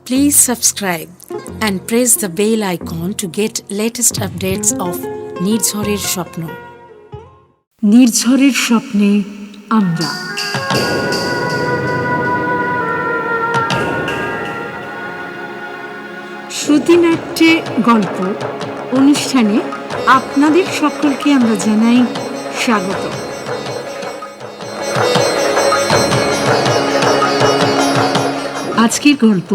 Please subscribe and press the bell icon to get latest updates of নির্ঝরের স্বপ্ন। নির্ঝরের স্বপ্নে আমরা শ্রুতিনাট্যে গল্প অনুষ্ঠানে আপনাদের সকলকে আমরা জানাই স্বাগত। আজকের গল্প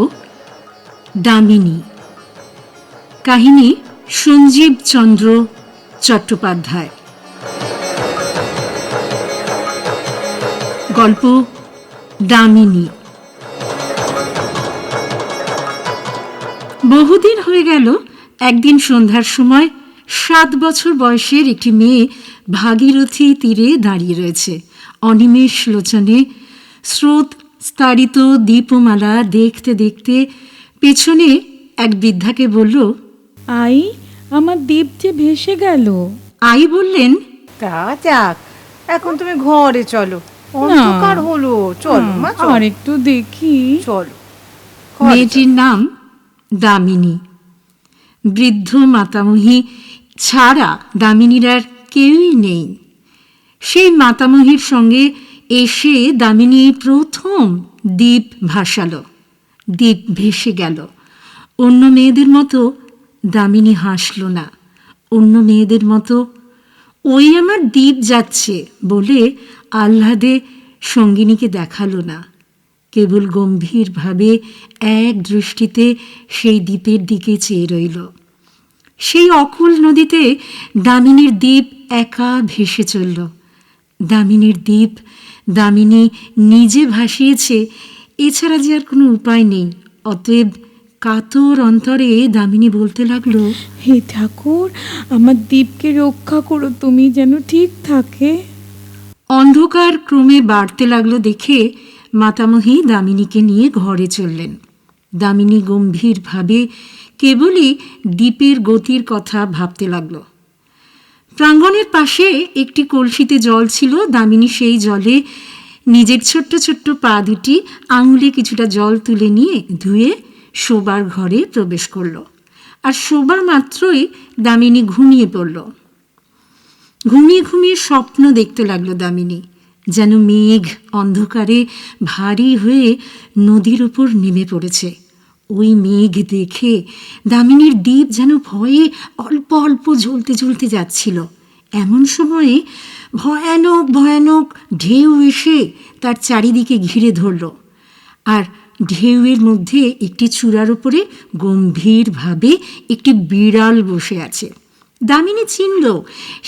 দামিনী। কাহিনী সঞ্জীব চন্দ্র চট্টোপাধ্যায়। গল্প দামিনী। বহুদিন হয়ে গেল একদিন সন্ধ্যার সময় 7 বছর বয়সের একটি মেয়ে ভাগীরথী তীরে দাঁড়িয়ে রয়েছে। অনিমেষ লোচনে স্রোত স্তারিত দীপমালা দেখতে দেখতে পেছনে এক বৃদ্ধাকে বলল, আই, আমার দ্বীপ যে ভেসে গেল। আই বললেন, তা যাক, এখন তুমি ঘরে চলো, অন্ধকার হলো। চলো মা, আর একটু দেখি। চলো। মেয়েটির নাম দামিনী। বৃদ্ধ মাতামহী ছাড়া দামিনীর আর কেউই নেই। সেই মাতামহীর সঙ্গে এসে দামিনী প্রথম দ্বীপ ভাসালো। দ্বীপ ভেসে গেল। অন্য মেয়েদের মতো দামিনী হাসল না। অন্য মেয়েদের মতো ওই আমার দ্বীপ যাচ্ছে বলে আহ্লাদে সঙ্গিনীকে দেখালো না। কেবল গম্ভীরভাবে এক দৃষ্টিতে সেই দ্বীপের দিকে চেয়ে রইল। সেই অকুল নদীতে দামিনীর দ্বীপ একা ভেসে চলল। দামিনীর দ্বীপ দামিনী নিজে ভাসিয়েছে, এছাড়া যে আর কোনো উপায় নেই। অতএব কাতর অন্তরে দামিনী বলতে লাগলো, হে ঠাকুর, আমার দ্বীপকে রক্ষা করো তুমি, যেন ঠিক থাকে। অন্ধকার ক্রমে বাড়তে লাগলো দেখে মাতামহী দামিনীকে নিয়ে ঘরে চললেন। দামিনী গম্ভীরভাবে কেবলই দ্বীপের গতির কথা ভাবতে লাগল। প্রাঙ্গণের পাশে একটি কলসিতে জল ছিল। দামিনী সেই জলে নিজের ছোট্ট ছোট্ট পা দুটি আঙুলে কিছুটা জল তুলে নিয়ে ধুয়ে শোবার ঘরে প্রবেশ করল। আর শোবার মাত্রই দামিনী ঘুমিয়ে পড়ল। ঘুমিয়ে ঘুমিয়ে স্বপ্ন দেখতে লাগলো দামিনী, যেন মেঘ অন্ধকারে ভারী হয়ে নদীর ওপর নেমে পড়েছে। ওই মেঘ দেখে দামিনীর দ্বীপ যেন ভয়ে অল্প অল্প জ্বলতে জ্বলতে যাচ্ছিল। এমন সময়ে ভয়ানক ভয়ানক ঢেউ এসে তার চারিদিকে ঘিরে ধরল। আর ঢেউয়ের মধ্যে একটি চূড়ার ওপরে গম্ভীরভাবে একটি বিড়াল বসে আছে। দামিনী চিনল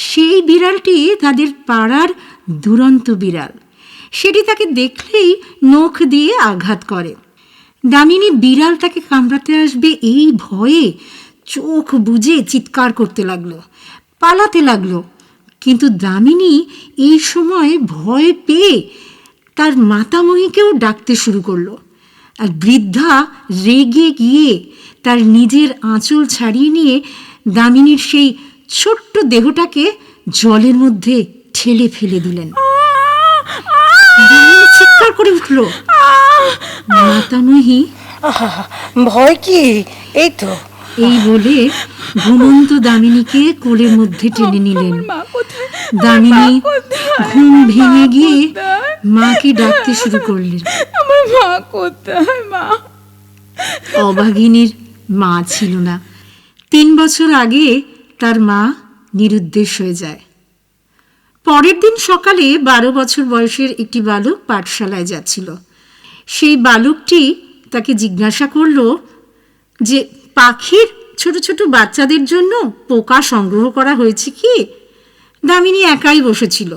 সেই বিড়ালটি তাদের পাড়ার দুরন্ত বিড়াল। সেটি তাকে দেখলেই নখ দিয়ে আঘাত করে। দামিনী বিড়ালটাকে কামড়াতে আসবে এই ভয়ে চোখ বুজে চিৎকার করতে লাগলো, পালাতে লাগলো। কিন্তু দামিনী এই সময় ভয় পেয়ে তার মাতামহীকেও ডাকতে শুরু করলো। আর বৃদ্ধা রেগে গিয়ে তার নিজের আঁচল ছাড়িয়ে নিয়ে দামিনীর সেই ছোট্ট দেহটাকে জলের মধ্যে ঠেলে ফেলে দিলেন। দামিনী চিৎকার করে উঠল। মাতামহী, ভয় কি? এই তো। এই বলে ঘুমন্ত দামিনীকে কোলের মধ্যে টেনে নিলেন। দামিনী ঘুম ভেঙে গিয়ে মাকে ডাকতে শুরু করলেন। আমার মা কোথায়? মা। অভাগিনীর মা ছিল না। 3 বছর আগে তার মা নিরুদ্দেশ হয়ে যায়। পরের দিন সকালে 12 বছর বয়সের একটি বালক পাঠশালায় যাচ্ছিল। সেই বালকটি তাকে জিজ্ঞাসা করল যে পাখির ছোট ছোট বাচ্চাদের জন্য পোকা সংগ্রহ করা হয়েছে কি? দামিনী একাই বসেছিল।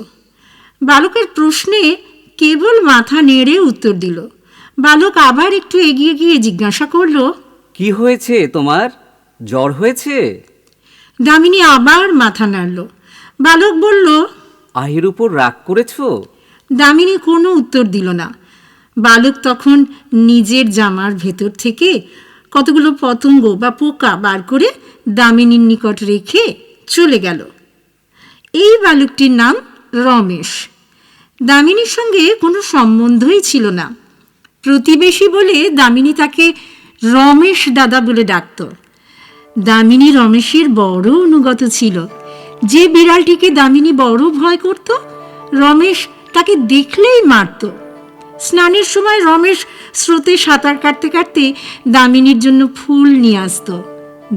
বালকের প্রশ্নে কেবল মাথা নেড়ে উত্তর দিল। বালক আবার একটু এগিয়ে গিয়ে জিজ্ঞাসা করল, কি হয়েছে তোমার? জ্বর হয়েছে? দামিনী আবার মাথা নাড়ল। বালক বলল, আহির উপর রাগ করেছো? দামিনী কোনো উত্তর দিল না। বালক তখন নিজের জামার ভেতর থেকে কতগুলো পতঙ্গ বা পোকা বার করে দামিনীর নিকট রেখে চলে গেল। এই বালকটির নাম রমেশ। দামিনীর সঙ্গে কোনো সম্বন্ধই ছিল না। প্রতিবেশী বলে দামিনী তাকে রমেশ দাদা বলে ডাকত। দামিনী রমেশের বড় অনুগত ছিল। যে বিড়ালটিকে দামিনী বড় ভয় করত, রমেশ তাকে দেখলেই মারত। স্নানের সময় রমেশ স্রোতে সাঁতার কাটতে কাটতে দামিনীর জন্য ফুল নিয়ে আসত।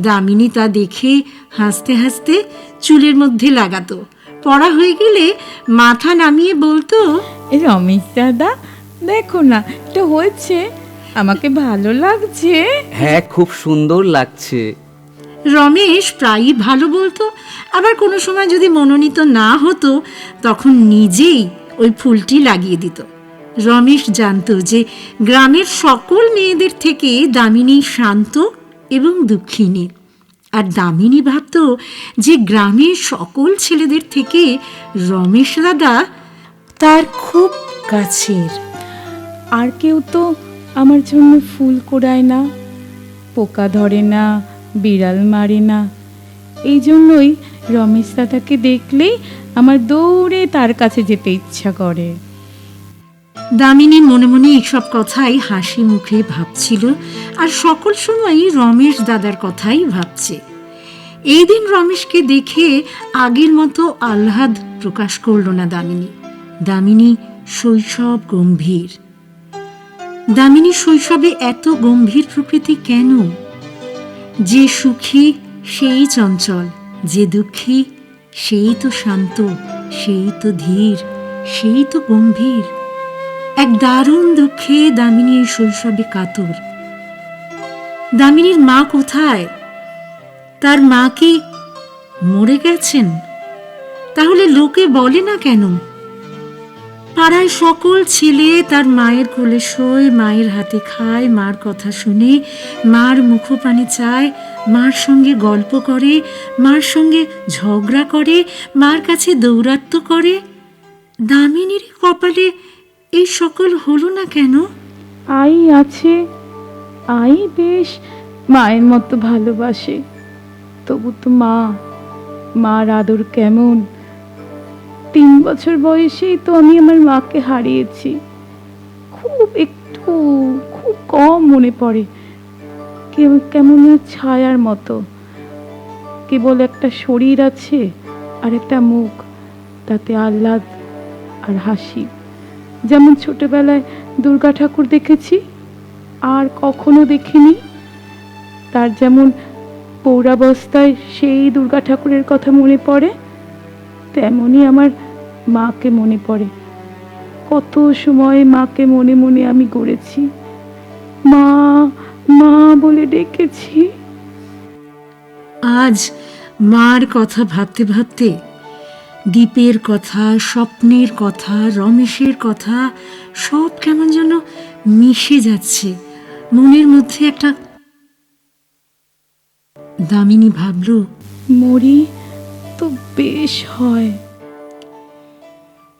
দামিনী তা দেখে হাসতে হাসতে চুলের মধ্যে লাগাতো। পড়া হয়ে গেলে মাথা নামিয়ে বলতো, এই রমেশ দাদা, দেখো না এটা হয়েছে, আমাকে ভালো লাগছে। হ্যাঁ, খুব সুন্দর লাগছে। রমেশ প্রায়ই ভালো বলতো, আবার কোনো সময় যদি মনোনীত না হতো তখন নিজেই ওই ফুলটি লাগিয়ে দিত। রমেশ জানতো যে গ্রামের সকল মেয়েদের থেকে দামিনী শান্ত এবং দুঃখিনী, আর দামিনী ভাবত যে গ্রামের সকল ছেলেদের থেকে রমেশ দাদা তার খুব কাছের। আর কেউ তো আমার জন্য ফুল কোড়ায় না, পোকা ধরে না, বিড়াল মারে না। এই জন্যই রমেশ দাদাকে দেখলেই আমার দৌড়ে তার কাছে যেতে ইচ্ছা করে। দামিনী মনে মনে এইসব কথাই হাসি মুখে ভাবছিল, আর সকল সময়ই রমেশ দাদার কথাই ভাবছে। এই দিন রমেশকে দেখে আগের মতো আহ্লাদ প্রকাশ করল না দামিনী। দামিনী শৈশব গম্ভীর। দামিনী শৈশবে এত গম্ভীর প্রকৃতি কেন? যে সুখী সেই চঞ্চল, যে দুঃখী সেই তো শান্ত, সেই তো ধীর, সেই তো গম্ভীর। এক দারুণ দুঃখে দামিনী এই শৈশবে কাতর। দামিনীর মা কোথায়? তার মা কি মরে গেছেন? তাহলে লোকে বলে না কেন? পাড়ায় সকল ছেলে তার মায়ের কোলে শোয়, মায়ের হাতে খায়, মার কথা শুনে, মার মুখপানে চায়, মার সঙ্গে গল্প করে, মার সঙ্গে ঝগড়া করে, মার কাছে দৌরাত্ম্য করে। দামিনীর কপালে এই সকল হলো না কেন? আই আছে, আই বেশ মায়ের মতো ভালোবাসে, তবু তো মার আদর কেমন। 3 বছর বয়সেই তো আমি আমার মাকে হারিয়েছি। খুব কম মনে পড়ে, কেমন ছায়ার মতো। কেবল একটা শরীর আছে আর একটা মুখ, তাতে আহ্লাদ আর হাসি। যেমন ছোটবেলায় দুর্গা ঠাকুর দেখেছি আর কখনো দেখিনি, তার যেমন পৌরাবস্থায় সেই দুর্গা ঠাকুরের কথা মনে পড়ে, তেমনই আমার মাকে মনে পড়ে। কত সময় মাকে মনে মনে আমি গড়েছি, মা মা বলে ডেকেছি। আজ মার কথা ভাবতে ভাবতে দীপের কথা, স্বপ্নের কথা, রমেশের কথা সব কেমন যেন মিশে যাচ্ছে মনের মধ্যে। একটা দামিনী ভাবল, মরি তো বেশ হয়।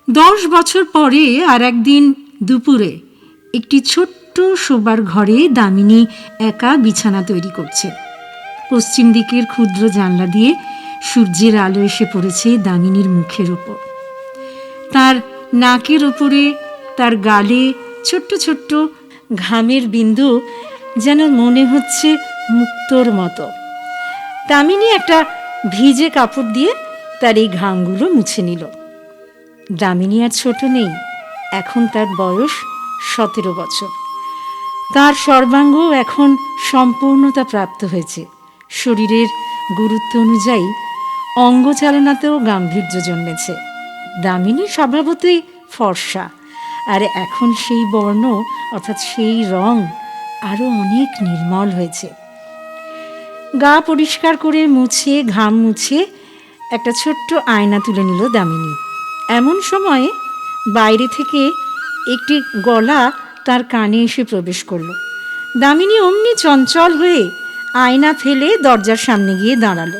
10 বছর পরে আর একদিন দুপুরে একটি ছোট্ট শোবার ঘরে দামিনী একা বিছানা তৈরি করছে। পশ্চিম দিকের ক্ষুদ্র জানলা দিয়ে সূর্যের আলো এসে পড়েছে দামিনীর মুখের ওপর। তার নাকের ওপরে, তার গালে ছোট্ট ছোট্ট ঘামের বিন্দু, যেন মনে হচ্ছে মুক্তোর মতো। দামিনী একটা ভিজে কাপড় দিয়ে তার এই ঘামগুলো মুছে নিল। দামিনী আর ছোট নেই, এখন তার বয়স 17 বছর। তার সর্বাঙ্গ এখন সম্পূর্ণতা প্রাপ্ত হয়েছে। শরীরের গুরুত্ব অনুযায়ী অঙ্গচালনাতেও গাম্ভীর্য জন্মেছে। দামিনী স্বভাবতই ফর্সা, আর এখন সেই বর্ণ অর্থাৎ সেই রং আরো অনেক নির্মল হয়েছে। গা পরিষ্কার করে মুছে, ঘাম মুছে একটা ছোট্ট আয়না তুলে নিল দামিনী। এমন সময়ে বাইরে থেকে একটি গলা তার কানে এসে প্রবেশ করল। দামিনী অমনি চঞ্চল হয়ে আয়না ফেলে দরজার সামনে গিয়ে দাঁড়ালো।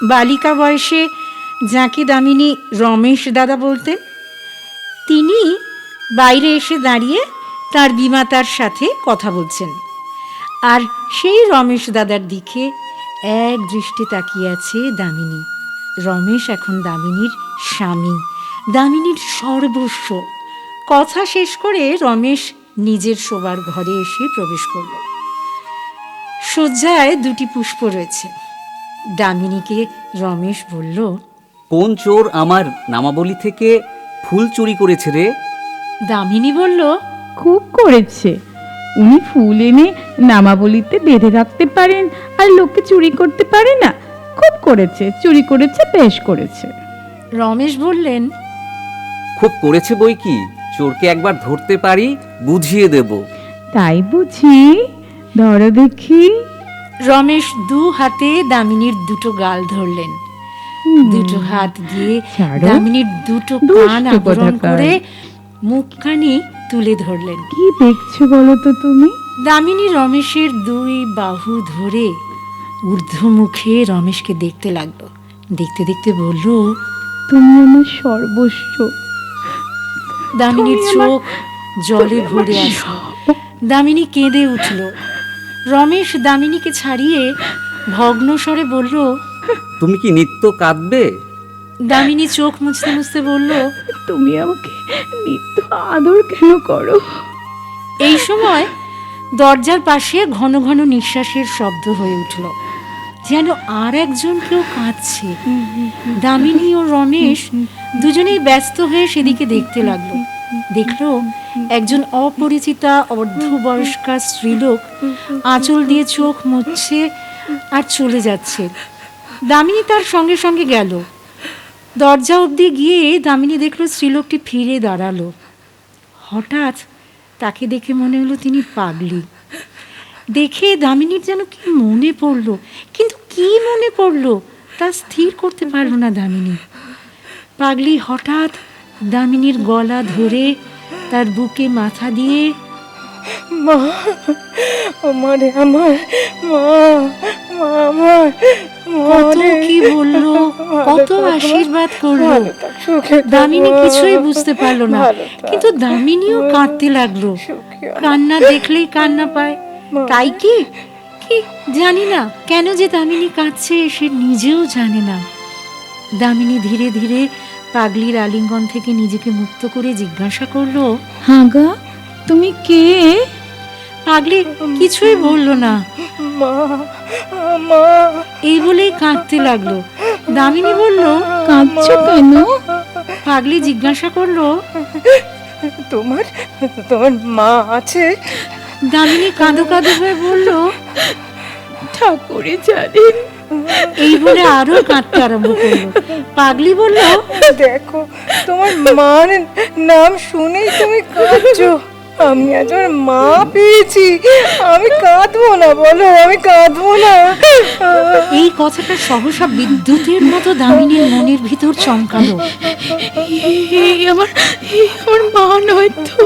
বালিকা বয়সে যাকে দামিনী রমেশ দাদা বলতেন, তিনি বাইরে এসে দাঁড়িয়ে তার বিমাতার সাথে কথা বলছেন, আর সেই রমেশ দাদার দিকে এক দৃষ্টি তাকিয়ে আছে দামিনী। রমেশ এখন দামিনীর স্বামী, দামিনীর সর্বস্ব। কথা শেষ করে রমেশ নিজের শোবার ঘরে এসে প্রবেশ করল। শয্যায় 2টি পুষ্প রয়েছে। দামিনীকে রমেশ বলল, কোন চোর আমার নামাবলী থেকে ফুল চুরি করেছে রে? দামিনী বলল, খুব করেছে। উনি ফুল এনে নামাবলিতে বেঁধে রাখতে পারেন আর লোককে চুরি করতে পারে না। খুব করেছে, চুরি করেছে, বেশ করেছে। রমেশ বললেন, খুব করেছে বই কি, চোরকে একবার ধরতে পারি, বুঝিয়ে দেব। তাই বুঝি? ধরো দেখি। রমেশ 2 হাতে দামিনীর 2টো গাল ধরলেন। 2টো হাত দিয়ে ছাড়ো। দামিনীর 2টো কান দুষ্টু আবরণ কোথাকার। করে মুখখানি তুলে ধরলেন। কি দেখছো বলো তো তুমি? দামিনী রমেশের 2 বাহু ধরে ঊর্ধ্বমুখে রমেশকে দেখতে লাগলো। দেখতে দেখতে বলল, তুমি আমার সর্বস্ব। দামিনীর তুমি আমার- চোখ জলে ভরে আসলো। দামিনী কেঁদে উঠল। রমেশ দামিনীকে ছাড়িয়ে ভগ্ন স্বরে বলল, তুমি কি নিত্য কাঁদবে? দামিনী চোখ মুছতে মুছতে বলল, তুমি আমাকে নিত্য আদর কেন করো? এই সময় দরজার পাশে ঘন ঘন নিঃশ্বাসের শব্দ হয়ে উঠল, যেন আর একজন কেউ কাঁদছে। দামিনী ও রমেশ দুজনেই ব্যস্ত হয়ে সেদিকে দেখতে লাগলো। দেখলো একজন অপরিচিতা অর্ধবয়স্কা স্ত্রীলোক আঁচল দিয়ে চোখ মুছছে আর চলে যাচ্ছে। দামিনী তার সঙ্গে সঙ্গে গেল। দরজা অবধি গিয়ে দামিনী দেখলো স্ত্রীলোকটি ফিরে দাঁড়ালো। হঠাৎ তাকে দেখে মনে হলো তিনি পাগলি। দেখে দামিনীর যেন কি মনে পড়লো, কিন্তু কি মনে পড়লো তা স্থির করতে পারল না দামিনী। পাগলি হঠাৎ দামিনীর গলা ধরে তার বুকে মাথা দিয়ে, মা, আমারে আমার মা, মা আমার কত কি বললো, কত আশীর্বাদ করলো। দামিনী কিছুই বুঝতে পারলো না, কিন্তু দামিনীও কাঁদতে লাগলো। কান্না দেখলেই কান্না পায়, তাই কি কি জানি না কেন যে দামিনী কাঁদছে সে নিজেও জানে না। দামিনী ধীরে ধীরে পাগলির আলিঙ্গন থেকে নিজেকে মুক্ত করে জিজ্ঞাসা করলো, হাগা, তুমি কে? পাগলি কিছুই বললো না, মা, মা, এই বলেই কাঁদতে লাগলো। দামিনী বলল, কাঁদছো কেন? পাগলি জিজ্ঞাসা করলো, তোমার তোমার মা আছে? দামিনী কাঁদো কাঁদো হয়ে বলল, ঠাকুরে জানেন। এই বলে আরো কাঁদতে আরম্ভ করলো। পাগলি বলল, দেখো, তোমার মার নাম শুনেই তুমি কাঁদছো। আমি আজ আমার মা পেয়েছি, আমি কাঁদবো না, বলো আমি কাঁদবো না। এই কথাটা সহসা বিদ্যুতের মতো দামিনীর মনের ভিতর চমকালো। আমার মা নয় তো?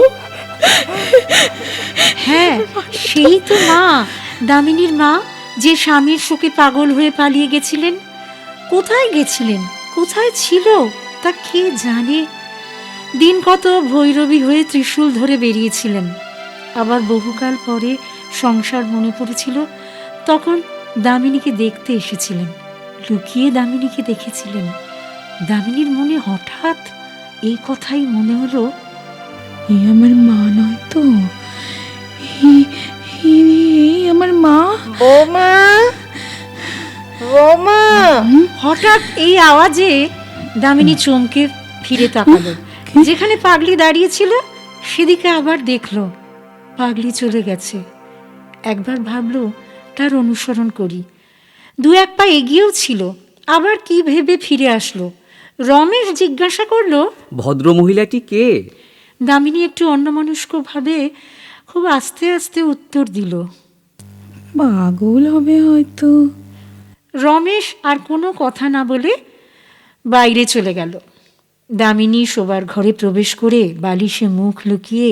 হ্যাঁ, সেই তো মা, দামিনীর মা, যে স্বামীর শোকে পাগল হয়ে পালিয়ে গেছিলেন। কোথায় গেছিলেন, কোথায় ছিল তা কে জানে। দিন কত ভৈরবী হয়ে ত্রিশূল ধরে বেরিয়েছিলেন। আবার বহুকাল পরে সংসার মনে পড়েছিল, তখন দামিনীকে দেখতে এসেছিলেন, লুকিয়ে দামিনীকে দেখেছিলেন। দামিনীর মনে হঠাৎ এই কথাই মনে হলো, এই আমার মা নয় তো? আমার মা? বৌমা, বৌমা। হঠাৎ এই আওয়াজে দামিনী চমকে ফিরে তাকালো। যেখানে পাগলি দাঁড়িয়ে ছিল সেদিকে আবার দেখলো পাগলি চলে গেছে। একবার ভাবলো তার অনুসরণ করি, 2-1 পা এগিয়েও ছিল, আবার কি ভেবে ফিরে আসলো। রমেশ জিজ্ঞাসা করলো, ভদ্র মহিলাটি কে? দামিনী একটু অন্যমনস্ক ভাবে খুব আস্তে আস্তে উত্তর দিল, পাগল হবে হয়তো। রমেশ আর কোনো কথা না বলে বাইরে চলে গেল। দামিনী শোবার ঘরে প্রবেশ করে বালিশে মুখ লুকিয়ে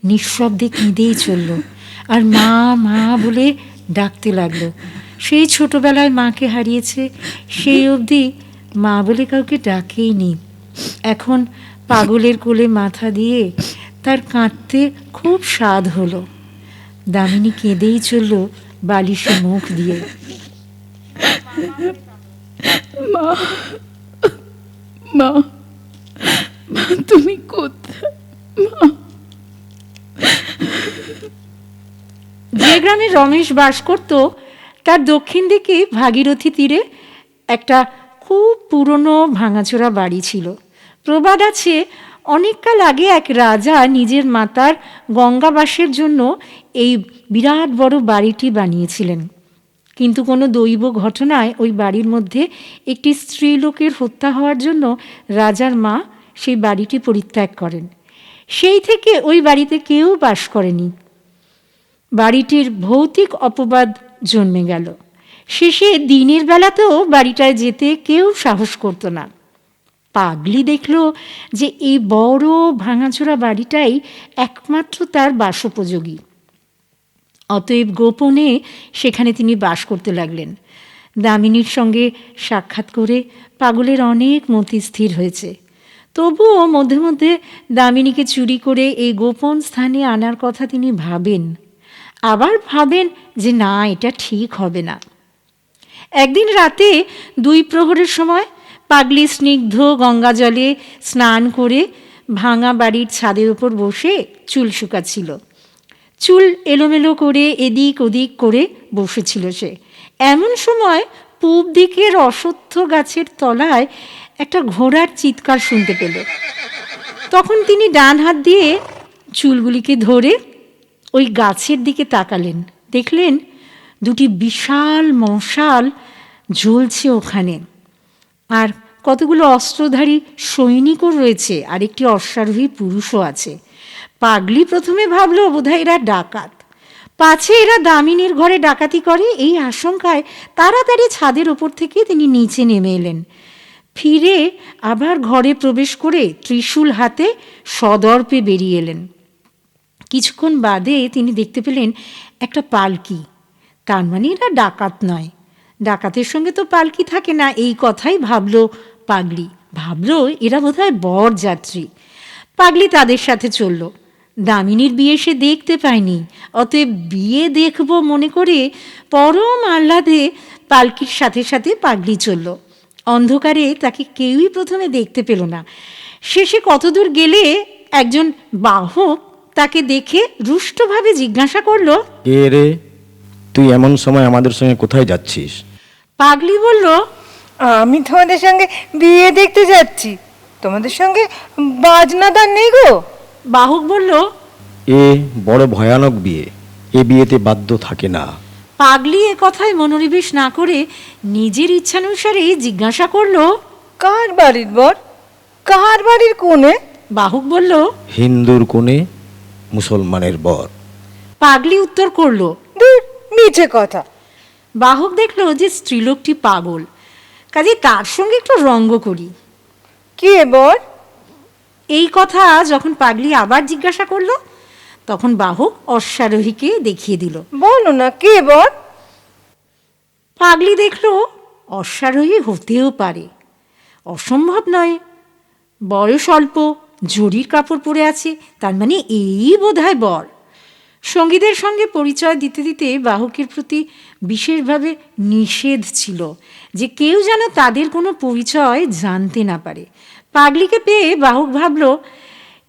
নিঃশব্দে কেঁদেই চলল, আর মা মা বলে ডাকতে লাগলো। সেই ছোটবেলায় মাকে হারিয়েছে, সেই অবধি মা বলে কাউকে ডাকেইনি। এখন পাগলের কোলে মাথা দিয়ে তার কাঁদতে খুব স্বাদ হলো। দামিনী কেঁদেই চলল বালিশে মুখ দিয়ে। মা, মা, তুমি কোথায়? যে গ্রামে রমেশ বাস করত তার দক্ষিণ দিকে ভাগীরথী তীরে একটা খুব পুরনো ভাঙাচোরা বাড়ি ছিল। প্রবাদ আছে, অনেককাল আগে এক রাজা নিজের মাতার গঙ্গাবাসের জন্য এই বিরাট বড় বাড়িটি বানিয়েছিলেন। কিন্তু কোনো দৈব ঘটনায় ওই বাড়ির মধ্যে একটি স্ত্রীলোকের হত্যা হওয়ার জন্য রাজার মা সেই বাড়িটি পরিত্যাগ করেন। সেই থেকে ওই বাড়িতে কেউ বাস করেনি। বাড়িটির ভৌতিক অপবাদ জন্মে গেল। শেষে দিনের বেলাতেও বাড়িটায় যেতে কেউ সাহস করত না। পাগলি দেখল যে এই বড় ভাঙাচোরা বাড়িটাই একমাত্র তার বাসোপযোগী। অতএব গোপনে সেখানে তিনি বাস করতে লাগলেন। দামিনীর সঙ্গে সাক্ষাৎ করে পাগলের অনেক মতি স্থির হয়েছে। তবুও মধ্যে মধ্যে দামিনীকে চুরি করে এই গোপন স্থানে আনার কথা তিনি ভাবেন, আবার ভাবেন যে না, এটা ঠিক হবে না। একদিন রাতে 2 প্রহরের সময় পাগলি স্নিগ্ধ গঙ্গা জলে স্নান করে ভাঙা বাড়ির ছাদের উপর বসে চুল শুকাচ্ছিল। চুল এলোমেলো করে এদিক ওদিক করে বসেছিল সে। এমন সময় পূব দিকের অশ্বত্থ গাছের তলায় একটা ঘোড়ার চিৎকার শুনতে পেল। তখন তিনি ডান হাত দিয়ে চুলগুলিকে ধরে ওই গাছের দিকে তাকালেন। দেখলেন 2টি বিশাল মশাল জ্বলছে ওখানে, আর কতগুলো অস্ত্রধারী সৈনিকও রয়েছে, আর একটি অশ্বারোহী পুরুষও আছে। পাগলি প্রথমে ভাবল বোধহয় এরা ডাকাত, পাছে এরা দামিনীর ঘরে ডাকাতি করে। এই আশঙ্কায় তাড়াতাড়ি ছাদের ওপর থেকে তিনি নিচে নেমে এলেন। ফিরে আবার ঘরে প্রবেশ করে ত্রিশূল হাতে সদর্পে বেরিয়ে এলেন। কিছুক্ষণ বাদে তিনি দেখতে পেলেন একটা পালকি। তার মানে এরা ডাকাত নয়, ডাকাতের সঙ্গে তো পালকি থাকে না, এই কথাই ভাবল পাগলি। ভাবল এরা বোধহয় বর যাত্রী। পাগলি তাদের সাথে চলল। দামিনীর বিয়ে সে দেখতে পায়নি, অতএব বিয়ে দেখব মনে করে পরম আহ্লাদে পালকির সাথে সাথে পাগলি চলল। অন্ধকারে তাকে কেউই প্রথমে দেখতে পেল না। শেষে কতদূর গেলে একজন বাহক তাকে দেখে রুষ্টভাবে জিজ্ঞাসা করল, কে রে তুই এমন সময় আমাদের সঙ্গে কোথায় যাচ্ছিস? পাগলি বলল, আমি তোমাদের সঙ্গে বিয়ে দেখতে যাচ্ছি। তোমাদের সঙ্গে বাজনাদার নেই গো? বাহক বলল, এ বড় ভয়ানক বিয়ে, এ বিয়েতে বাদ্য থাকে না। পাগলি এ কথায় মনোনিবেশ না করে নিজের ইচ্ছানুসারে জিজ্ঞাসা করল, কার বাড়ির বর? কার বাড়ির কোণে? বাহক বলল, হিন্দুর কোণে মুসলমানের বর। পাগলি উত্তর করল। দূর, মিছে কথা। বাহক দেখল যে স্ত্রীলোকটি পাগল, কাজে তার সঙ্গে একটু রঙ্গ করি। কে বর? এই কথা যখন পাগলি আবার জিজ্ঞাসা করল, তখন বাহক অশ্বারোহীকে দেখিয়ে দিল। বলো না, কে বর? পাগলি দেখল অশ্বারোহী হতেও পারে, অসম্ভব নয়। বয়স অল্প, জরির কাপড় পরে আছে, তার মানে এই বোধহয় বর। সঙ্গীদের সঙ্গে পরিচয় দিতে দিতে বাহকের প্রতি বিশেষভাবে নিষেধ ছিল যে কেউ যেন তাদের কোনো পরিচয় জানতে না পারে। পাগলিকে পেয়ে বাহক ভাবল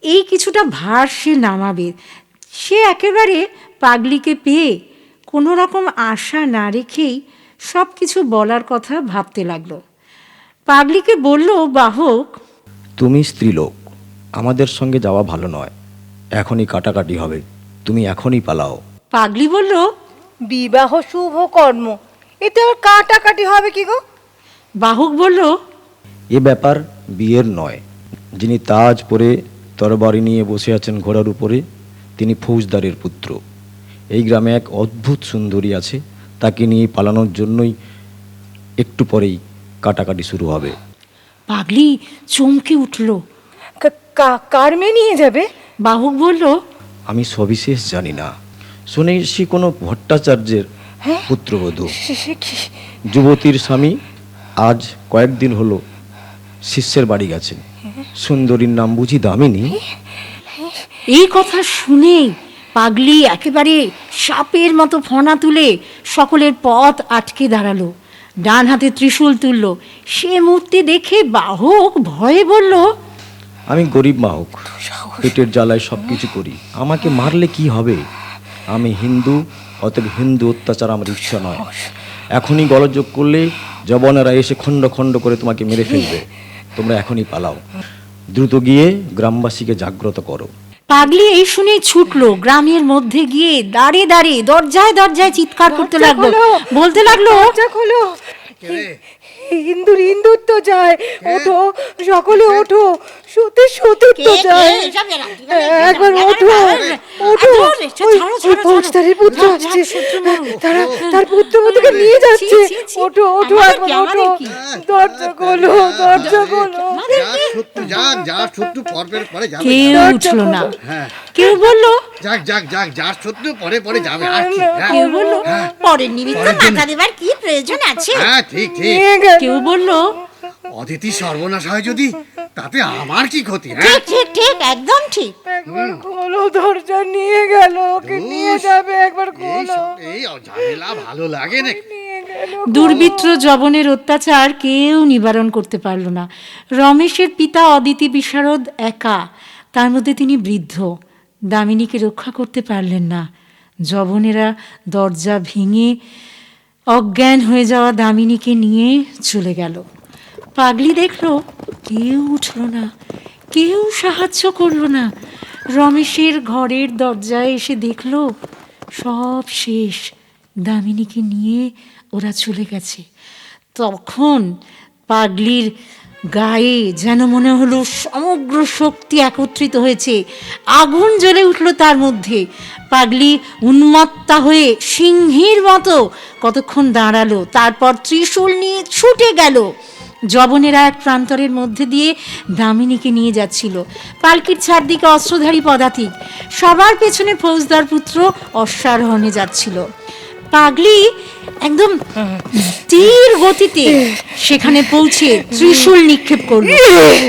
এই কিছুটা ভার সে নামাবে। সে একেবারে পাগলিকে পেয়ে কোনো রকম আশা না রেখেই সব কিছু বলার কথা ভাবতে লাগলো। পাগলিকে বলল বাহক, তুমি স্ত্রীলোক, আমাদের সঙ্গে যাওয়া ভালো নয়। এখনই কাটাকাটি হবে, তুমি এখনই পালাও। পাগলি বলল, বিবাহ শুভ কর্ম, এতে আবার কাটাকাটি হবে কি গো? বাহক বলল, এ ব্যাপার বিয়ের নয়। যিনি তাজ পরে তরবারি নিয়ে বসে আছেন ঘোড়ার উপরে, তিনি ফৌজদারের পুত্র। এই গ্রামে এক অদ্ভুত সুন্দরী আছে, তাকে নিয়ে পালানোর জন্যই একটু পরেই কাটাকাটি শুরু হবে। পাগলি চমকে উঠল। কার মেয়ে নিয়ে যাবে? বাহক বলল, আমি সবিশেষ জানি না, শুনেছি কোনো ভট্টাচার্যের পুত্রবধূ। সে কি? যুবতীর স্বামী আজ কয়েকদিন হলো শিষ্যের বাড়ি গেছেন। সুন্দরীর নাম বুঝি দামিনী? এই কথা শুনেই পাগলি একেবারে সাপের মতো ফনা তুলে সকলের পথ আটকে দাঁড়ালো, ডান হাতে ত্রিশূল তুলল। সে মূর্তি দেখে বাহক ভয়ে বলল, আমি গরিব বাহক, পেটের জ্বালায় সব কিছু করি, আমাকে মারলে কি হবে? আমি হিন্দু, অতএব হিন্দু অত্যাচার আমার ইচ্ছা নয়। এখনই গলযোগ করলে জবনেরা এসে খণ্ড খণ্ড করে তোমাকে মেরে ফেলবে। তোমরা এখনই পালাও, দ্রুত গিয়ে গ্রামবাসীকে জাগ্রত করো। পাগলি এই শুনেই ছুটলো, গ্রামের মধ্যে গিয়ে দাঁড়িয়ে দাঁড়িয়ে দরজায় দরজায় চিৎকার করতে লাগলো, বলতে লাগলো, দরজা খোলো, ইন্দুর তো যায়, ওঠো সকলে ওঠো, শুতে তো যায়, একবার ওঠো ওঠো, ওই ফৌজদারের পুত্র আসছে, তার পুত্রবধূকে নিয়ে যাচ্ছে, ওঠো ওঠো একবার ওঠো, দরজা খোলো, দরজা খোলো। যার শত্রু পরে পরে যাবে। কেউ উঠলো না। কেউ বললো, যার শত্রু পরে যাবে। কেউ বললো, পরের নিমিত্ত মাথা দেবার কি প্রয়োজন আছে? হ্যাঁ ঠিক ঠিক। কেউ বললো, অদিতি সর্বনাশ হয় যদি তাতে আমার কি ক্ষতি? ঠিক ঠিক ঠিক, একদম ঠিক। একবার খোলো, দরজা নিয়ে গেল, ওকে নিয়ে যাবে, একবার খোলো। এই ঝামেলা ভালো লাগে না। দুর্বৃত্ত জবনের অত্যাচার কেউ নিবারণ করতে পারল না। রমেশের পিতা অদিতি বিশারদ একা, তার মধ্যে তিনি বৃদ্ধ, দামিনীকে রক্ষা করতে পারলেন না। জবনেরা দরজা ভেঙে অজ্ঞান হয়ে যাওয়া দামিনীকে নিয়ে চলে গেল। পাগলি দেখলো কেউ উঠল না, কেউ সাহায্য করল না। রমেশের ঘরের দরজায় এসে দেখলো সব শেষ, দামিনীকে নিয়ে ওরা চলে গেছে। তখন পাগলির গায়ে যেন মনে হলো সমগ্র শক্তি একত্রিত হয়েছে, আগুন জ্বলে উঠল তার মধ্যে। পাগলি উন্মত্তা হয়ে সিংহীর মতো কতক্ষণ দাঁড়ালো, তারপর ত্রিশূল নিয়ে ছুটে গেল। জবনেরা এক প্রান্তরের মধ্যে দিয়ে দামিনীকে নিয়ে যাচ্ছিল। পালকির চারদিকে অস্ত্রধারী পদাতিক, সবার পেছনে ফৌজদার পুত্র অশ্বারোহণে যাচ্ছিল। পাগলি একদম তীর গতিতে সেখানে পৌঁছে ত্রিশূল নিক্ষেপ করলো।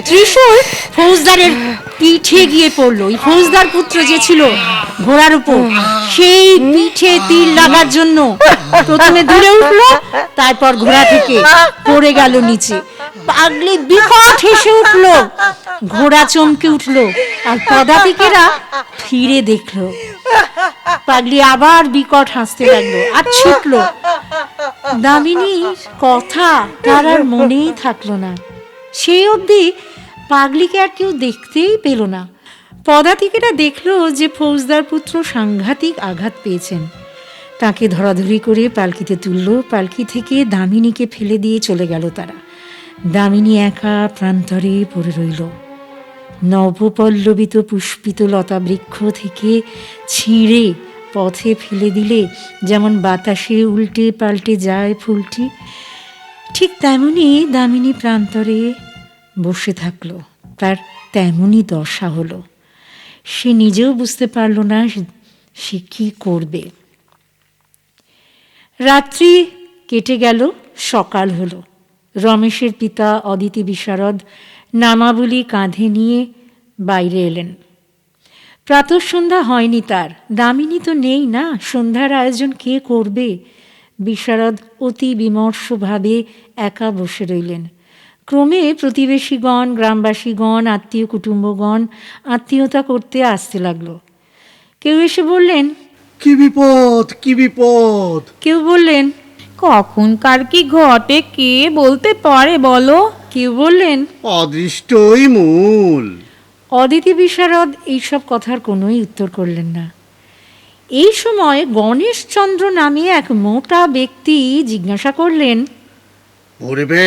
ত্রিশূল ফৌজদারের পিঠে গিয়ে পড়লো। ওই ফৌজদার পুত্র যে ছিল ঘোড়ার উপর, সেই পিঠে তীর লাগার জন্য প্রথমে দূরে উঠলো, তারপর ঘোড়া থেকে পড়ে গেল নিচে। পাগলি বিকট হেসে উঠলো, ঘোড়া চমকে উঠলো, আর পদাতিকেরা ফিরে দেখলো। পাগলি আবার বিকট হাসতে লাগলো আর ছুটলো। দামিনীর কথা তার আর মনেই থাকলো না। সেই অবধি পাগলিকে আর কেউ দেখতেই পেল না। পদাতিকেরা দেখলো যে ফৌজদার পুত্র সাংঘাতিক আঘাত পেয়েছেন। তাকে ধরাধরি করে পালকিতে তুলল। পালকি থেকে দামিনীকে ফেলে দিয়ে চলে গেল তারা। দামিনী একা প্রান্তরে পড়ে রইল। নবপল্লবিত পুষ্পিত লতা বৃক্ষ থেকে ছিঁড়ে পথে ফেলে দিলে যেমন বাতাসে উল্টে পাল্টে যায় ফুলটি, ঠিক তেমনি দামিনী প্রান্তরে বসে থাকলো। তার তেমনই দশা হলো। সে নিজেও বুঝতে পারল না সে কি করবে। রাত্রি কেটে গেল, সকাল হলো। রমেশের পিতা অদিতি বিশারদ নামাবলী কাঁধে নিয়ে বাইরে এলেন। প্রাতঃসন্ধ্যা হয়নি তার। দামিনী তো নেই না, সন্ধ্যার আয়োজন কে করবে? বিশারদ অতি বিমর্ষভাবে একা বসে রইলেন। ক্রমে প্রতিবেশীগণ, গ্রামবাসীগণ, আত্মীয় কুটুম্বগণ আত্মীয়তা করতে আসতে লাগলো। কেউ এসে বললেন, কি বিপদ, কি বিপদ! কেউ বললেন, কখন কার কি ঘটে কে বলতে পারে বলো? কেউ বললেন, অদৃষ্টই মূল। অদিতি বিশারদ এইসব কথার কোনোই উত্তর করলেন না। এই সময় গণেশচন্দ্র নামে এক মোটা ব্যক্তি জিজ্ঞাসা করলেন, পূর্বে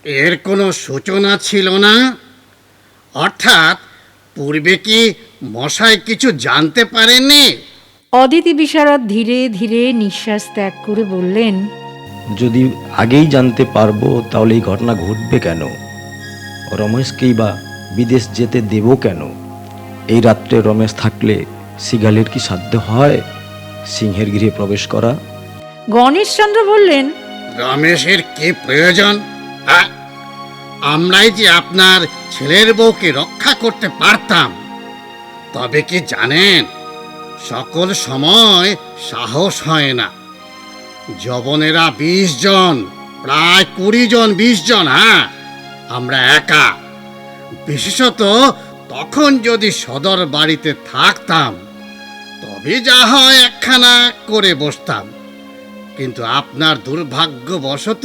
এর কোনো সূচনা ছিল না? অর্থাৎ পূর্বে কি মশাই কিছু জানতে পারেননি? অদিতি বিশারদ ধীরে ধীরে নিঃশ্বাস ত্যাগ করে বললেন, যদি আগেই জানতে পারবো তাহলে এই ঘটনা ঘটবে কেন? রমেশকেই বা বিদেশ যেতে দেব কেন? এই রাত্রে রমেশ থাকলে সিগালের কি সাধ্য হয় সিংহের গৃহে প্রবেশ করা? গণেশচন্দ্র বললেন, রমেশের কি প্রয়োজন? আমরাই যে আপনার ছেলের বউকে রক্ষা করতে পারতাম। তবে কি জানেন, সকল সময় সাহস হয় না। যবনেরা 20 জন, প্রায় 20 জন, 20 জন। আমরা একা। বিশেষত তখন যদি সদর বাড়িতে থাকতাম তবে যা হয় একখানা করে বসতাম, কিন্তু আপনার দুর্ভাগ্যবশত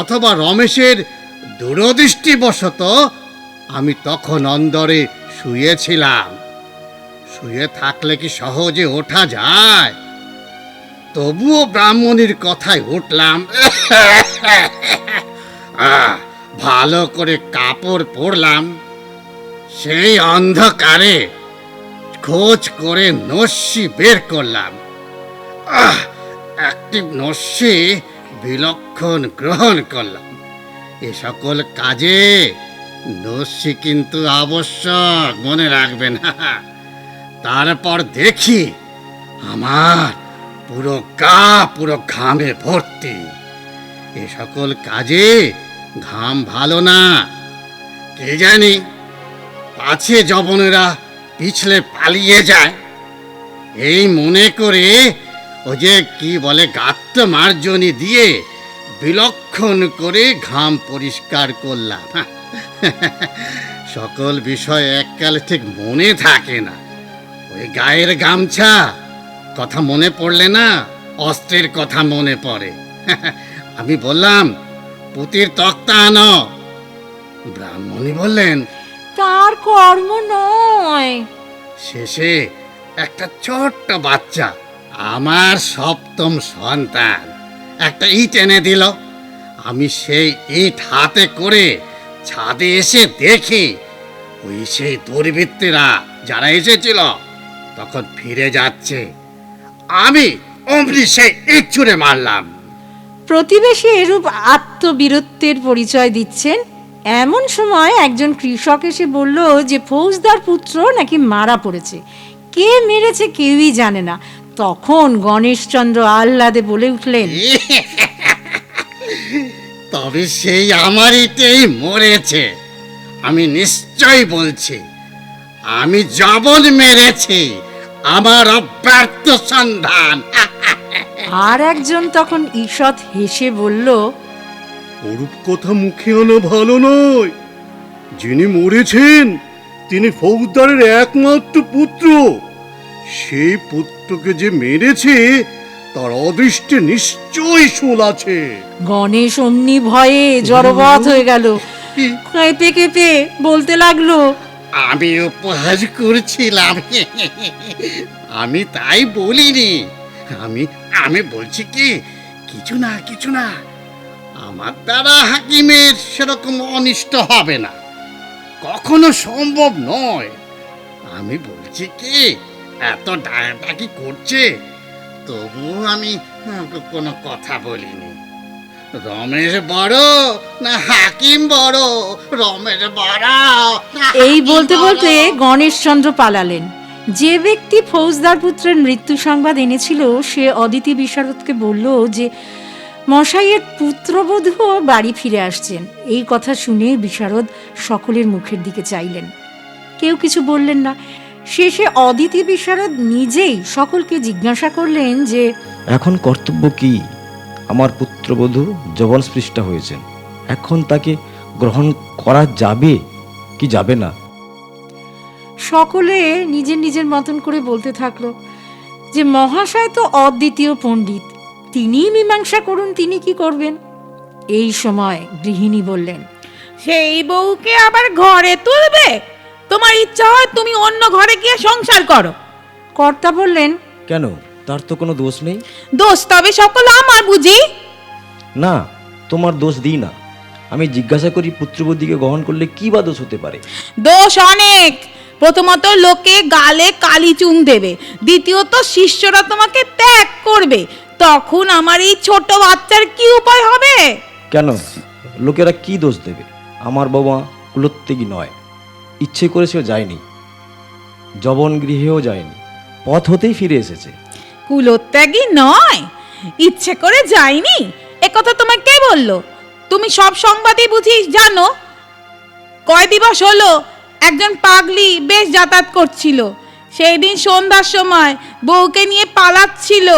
অথবা রমেশের দূরদৃষ্টিবশত আমি তখন অন্দরে শুয়েছিলাম। শুয়ে থাকলে কি সহজে ওঠা যায়? তবুও ব্রাহ্মণীর কথায় উঠলাম। ভালো করে কাপড় পরলাম। সেই অন্ধকারে খোঁজ করে নস্যি বের করলাম। একটি নস্যি বিলক্ষণ গ্রহণ করলাম। এ সকল কাজে নস্যি কিন্তু আবশ্যক, মনে রাখবেন। তারপর দেখি আমার পুরো ঘামে ভর্তি। এ সকল কাজে ঘাম ভালো না, কে জানি পাছে যবনেরা পিছলে পালিয়ে যায়, এই মনে করে ও যে কি বলে গাত্র মার্জনী দিয়ে বিলক্ষণ করে ঘাম পরিষ্কার করলাম। সকল বিষয় এককালে ঠিক মনে থাকে না। ওই গায়ের গামছা কথা মনে পড়লে না অস্ত্রের কথা মনে পড়ে। আমি বললাম, পুতির তক্তা আনো। ব্রাহ্মণী বললেন, তার কর্ম নয়। শেষে একটা ছোট্ট বাচ্চা, আমার সপ্তম সন্তান, একটা ইট এনে দিল। আমি সেই ইট হাতে করে ছাদে এসে দেখি ওই সেই দুর্বৃত্তরা যারা এসেছিল তখন ফিরে যাচ্ছে। আমি অমনি সেই ইট ছুঁড়ে মারলাম। প্রতিবেশী এরূপ আত্মবীরত্বের পরিচয় দিচ্ছেন এমন সময় একজন কৃষক এসে বলল যে ফৌজদার পুত্র নাকি মারা পড়েছে। কে মেরেছে কেউই জানে না। তখন গণেশচন্দ্র আহ্লাদে বলে উঠলেন, তবে সেই আমার ইটেই মরেছে। আমি নিশ্চয় বলছি, আমি যবন মেরেছি, আমার অব্যর্থ সন্ধান। আর একজন তখন ঈষৎ হেসে বলল, ওরূপ কথা মুখে আনা ভালো নয়। যিনি মরেছেন তিনি ফৌজদারের একমাত্র পুত্র। সেই পুত্রকে যে মেরেছে তার অদৃষ্টে নিশ্চয়ই শোল আছে। গণেশ অমনি ভয়ে জড়বৎ হয়ে গেল। কেঁপে কেঁপে বলতে লাগলো, আমি উপহাস করছিলাম, আমি তাই বলিনি। আমি বলছি কি, কিছু না, আমার দ্বারা হাকিমের সেরকম অনিষ্ট হবে না, কখনো সম্ভব নয়। আমি বলছি কি, এত ডাকাডাকি করছে তবুও আমি কোনো কথা বলিনি। রমেশ বড় না হাকিম বড়? রমেশ বড়। এই বলতে বলতে গণেশচন্দ্র পালালেন। যে ব্যক্তি ফৌজদার পুত্রের মৃত্যু সংবাদ এনেছিল সে অদিতি বিশারদকে বলল যে মশাইয়ের পুত্রবধূ বাড়ি ফিরে আসছেন। এই কথা শুনে বিশারদ সকলের মুখের দিকে চাইলেন, কেউ কিছু বললেন না। শেষে অদিতি বিশারদ নিজেই সকলকে জিজ্ঞাসা করলেন যে এখন কর্তব্য কি? আমার পুত্রবধূ যবনস্পৃষ্টা হয়েছেন, এখন তাকে গ্রহণ করা যাবে কি যাবে না? সকলে নিজের নিজের মতন করে বলতে থাকলো যে মহাশয় তো অদ্বিতীয় পণ্ডিত, তিনিই মীমাংসা করুন, তিনি কি করবেন। এই সময় গৃহিণী বললেন, সেই বউকে আবার ঘরে তুলবে? তোমার ইচ্ছা হয় তুমি অন্য ঘরে গিয়ে সংসার করো। কর্তা বললেন, কেন, তার তো কোনো দোষ নেই। দোষ তবে সকল আমার বুঝি? না, তোমার দোষ দিই না। আমি জিজ্ঞাসা করি, পুত্রবধূকে গ্রহণ করলে কি বা দোষ হতে পারে? দোষ অনেক। প্রথমত লোকে গালে কালি চুন দেবে, দ্বিতীয়ত শিষ্যরা তোমাকে ত্যাগ করবে। তখন আমার এই ছোট বাচ্চার কি উপায় হবে? কেন, লোকেরা কি দোষ দেবে? আমার বাবা কুলোত্যাগী নয়, ইচ্ছে করে সেও যায়নি, যবন গৃহেও যায়নি, পথ হতেই ফিরে এসেছে। কুলোত্যাগী নয়, ইচ্ছে করে যায়নি, একথা তোমায় কে বললো? তুমি সব সংবাদই বুঝি জানো। কয় দিবস হলো একজন পাগলি বেশ যাতায়াত করছিল, সেই দিন সন্ধ্যার সময় বউকে নিয়ে পালাচ্ছিল।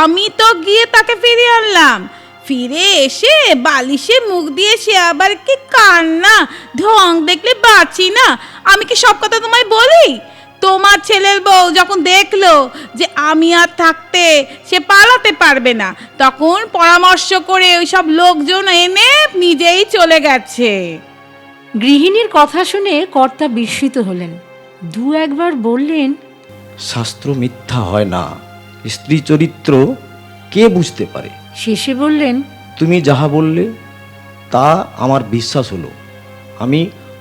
আমি তো গিয়ে তাকে ফিরিয়ে আনলাম। ফিরে এসে বালিশে মুখ দিয়ে সে আবার কি কান্না, ঢং দেখলে বাঁচি না। আমি কি সব কথা তোমায় বলি? তোমার ছেলের বউ যখন দেখলো যে আমি আর থাকতে সে পালাতে পারবে না, তখন পরামর্শ করে ওইসব লোকজন এনে নিজেই চলে গেছে। গৃহিণীর কথা শুনে কর্তা বিস্মিত হলেন, দু একবার বললেন, শাস্ত্র মিথ্যা হয় না, স্ত্রী চরিত্র কে বুঝতে পারে? শেষে বললেন, তুমি যাহা বললে তা আমার বিশ্বাস হলো, আমি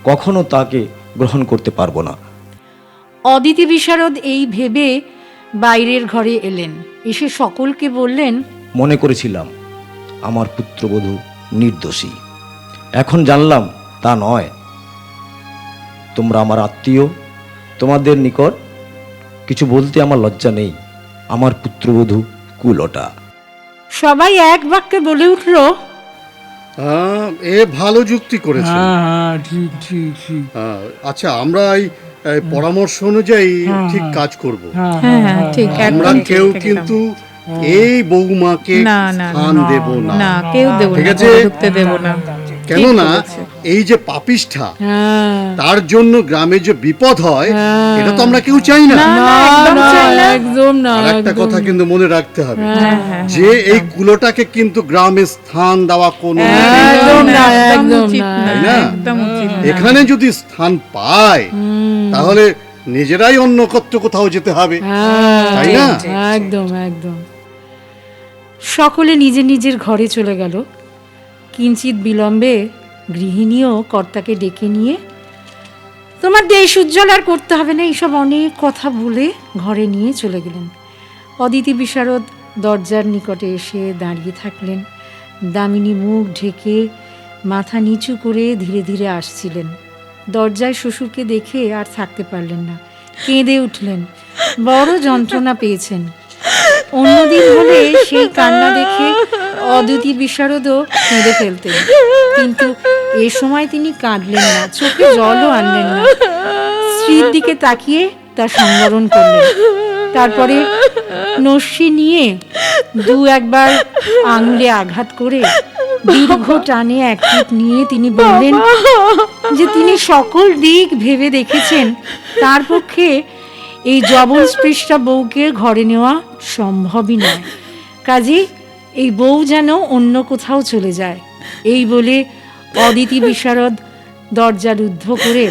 কখনো তাকে গ্রহণ করতে পারবো না। অদিতি বিশারদ এই ভেবে বাইরের ঘরে এলেন, এসে সকলকে বললেন, মনে করেছিলাম আমার পুত্রবধূ নির্দোষী, এখন জানলাম তা নয়। তোমরা আমার আত্মীয়, তোমাদের নিকট কিছু বলতে আমার লজ্জা নেই। আমার পুত্রবধূ কুলটা। সবাই এক বাক্যে বলে উঠল, এ ভালো যুক্তি করেছে। ঠিক ঠিক ঠিক। আচ্ছা, আমরা এই পরামর্শ অনুযায়ী ঠিক কাজ করব। হ্যাঁ ঠিক, আমরা কেউ কিন্তু এই বৌমাকে না না স্থান দেব না, না, কেউ দেব ঠিক না, আছে? ঢুকতে দেব না। কেননা এই যে পাপিষ্ঠা, তার জন্য গ্রামে যে বিপদ হয় এটা তো আমরা কেউ চাই না। একদম না। আর একটা কথা কিন্তু মনে রাখতে হবে যে এই কুলোটাকে কিন্তু গ্রামে স্থান দেওয়া কোনো একদম না, একদম একদম উচিত না। না, তাই না? একদম উচিত না। এখানে যদি স্থান পায় তাহলে নিজেরাই অন্য কোথাও যেতে হবে, তাই না? একদম একদম। সকলে নিজের নিজের ঘরে চলে গেল। কিঞ্চিত বিলম্বে গৃহিণীও কর্তাকে ডেকে নিয়ে, তোমার দেশ উজ্জ্বল আর করতে হবে না, এইসব অনেক কথা বলে ঘরে নিয়ে চলে গেলেন। অদিতি বিশারদ দরজার নিকটে এসে দাঁড়িয়ে থাকলেন। দামিনী মুখ ঢেকে মাথা নিচু করে ধীরে ধীরে আসছিলেন। দরজায় শ্বশুরকে দেখে আর থাকতে পারলেন না, কেঁদে উঠলেন, বড় যন্ত্রণা পেয়েছেন। অন্যদিন হলে সেই কান্না দেখে অদিতি বিশারদও কেঁদে ফেলতেন, কিন্তু এ সময় তিনি কাঁদলেন না, চোখে জলও আনলেন না। স্ত্রীর দিকে তাকিয়ে তা সংবরণ করলেন। তারপরে নস্যি নিয়ে দু একবার আঙুলে আঘাত করে দীর্ঘ টানে এক টিপ নিয়ে তিনি বললেন যে তিনি সকল দিক ভেবে দেখেছেন, তার পক্ষে এই জবলস্পৃষ্টা বউকে ঘরে নেওয়া সম্ভবই নয়, কাজে এই বউ যেন অন্য কোথাও চলে যায়। এই বলে অদিতি বিশারদ দরজা রুদ্ধ করে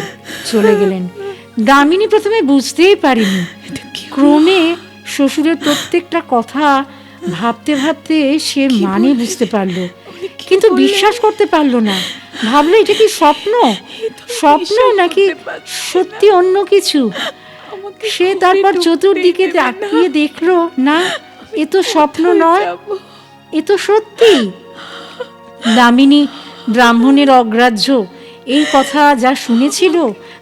চলে গেলেন। দামিনী প্রথমে বুঝতেই পারেনি, ক্রমে শ্বশুরের প্রত্যেকটা কথা ভাবতে ভাবতে সে মানে বুঝতে পারলো, কিন্তু বিশ্বাস করতে পারলো না। ভাবলো এটা কি স্বপ্ন, স্বপ্ন নাকি সত্যি অন্য কিছু। সে তারপর চতুর্দিকে তাকিয়ে দেখলো, না, এ তো স্বপ্ন নয়, এ তো সত্যি। দামিনী ব্রাহ্মণের অগ্রাহ্য এই কথা যা শুনেছিল,